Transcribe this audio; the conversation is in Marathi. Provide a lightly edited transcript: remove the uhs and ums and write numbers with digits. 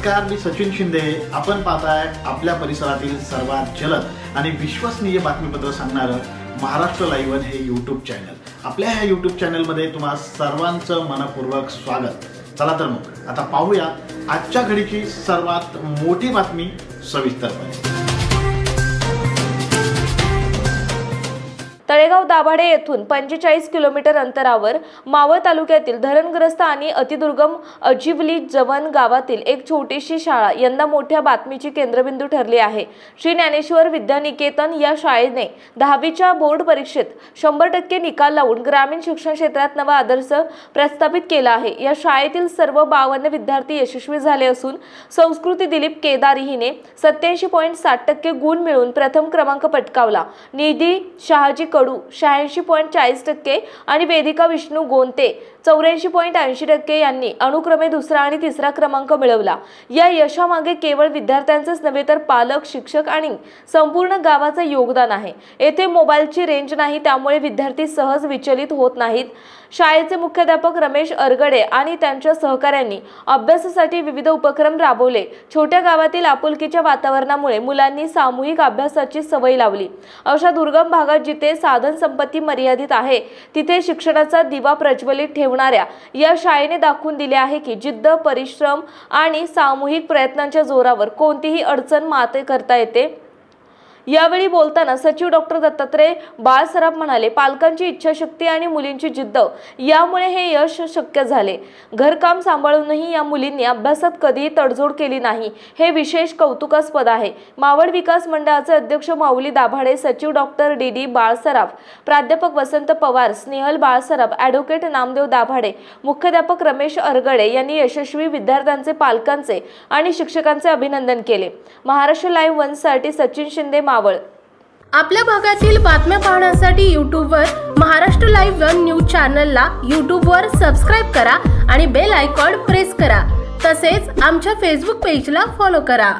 नमस्कार, मी सचिन शिंदे। आपण पाहताय आपल्या परिसरातील सर्वात जलद आणि विश्वसनीय बातमीपत्र सांगणारं महाराष्ट्र लाईव्ह हे यूट्यूब चॅनल। आपल्या ह्या यूट्यूब चॅनलमध्ये तुम्हा सर्वांचं मनपूर्वक स्वागत। चला तर मग आता पाहूया आजच्या घडीची सर्वात मोठी बातमी सविस्तरपणे। तळेगाव दाभाडे येथून 45 किलोमीटर अंतरावर मावळ तालुक्यातील धरणग्रस्त आणि अतिदुर्गम अजिवली जवन गावातील एक छोटीशी शाळा यंदा मोठ्या बातमीची केंद्रबिंदू ठरली आहे। श्री ज्ञानेश्वर विद्यानिकेतन या शाळेने 10वीच्या बोर्ड परीक्षेत 100% निकाल लावून ग्रामीण शिक्षण क्षेत्रात नवा आदर्श प्रस्थापित केला आहे। या शाळेतील सर्व 52 विद्यार्थी यशस्वी झाले असून संस्कृती दिलीप केदारी हिने 87.60% गुण मिळवून प्रथम क्रमांक पटकावला। निधी शहाजी कडू 86.40% आणि वेदिका विष्णू गोंते 84.80% यांनी अनुक्रमे दुसरा आणि तिसरा क्रमांक मिळवला। या यशामागे केवळ विद्यार्थ्यांचेच नव्हे तर पालक, शिक्षक आणि संपूर्ण गावाचे योगदान आहे। येथे मोबाईलची रेंज नाही, त्यामुळे विद्यार्थी सहज विचलित होत नाहीत। शाळेचे मुख्याध्यापक रमेश अरगडे आणि त्यांच्या सहकाऱ्यांनी अभ्यासासाठी विविध उपक्रम राबवले। छोट्या गावातील आपुलकीच्या वातावरणामुळे मुलांनी सामूहिक अभ्यासाची सवय लावली। अशा दुर्गम भागात जिथे साधन संपत्ती मर्यादित आहे तिथे शिक्षणाचा दिवा प्रज्वलित ठेवणाऱ्या या शाळेने दाखवून दिले आहे की जिद्द, परिश्रम आणि सामूहिक प्रयत्नांच्या जोरावर कोणतीही अडचण मात करता येते। यावेळी बोलताना सचिव डॉक्टर दत्तात्रय बाळसराफ म्हणाले, पालकांची इच्छाशक्ती आणि मुलींची जिद्द यामुळे हे यश शक्य झाले। घरकाम सांभाळूनही या मुलींनी अभ्यासात कधीही तडजोड केली नाही, हे विशेष कौतुकास्पद आहे। मावळ विकास मंडळाचे अध्यक्ष माऊली दाभाडे, सचिव डॉक्टर डी बाळसराफ, प्राध्यापक वसंत पवार, स्नेहल बाळसराफ, ॲडव्होकेट नामदेव दाभाडे, मुख्याध्यापक रमेश अरगडे यांनी यशस्वी विद्यार्थ्यांचे, पालकांचे आणि शिक्षकांचे अभिनंदन केले। महाराष्ट्र लाईव्ह 1 साठी सचिन शिंदे, मावळ। आपल्या भागातील बातम्या पाहण्यासाठी यूट्यूबवर महाराष्ट्र लाईव्ह 1 न्यूज चॅनलला यूट्यूबवर सबस्क्राइब करा आणि बेल आयकॉन प्रेस करा। तसेच आमच्या फेसबुक पेजला फॉलो करा।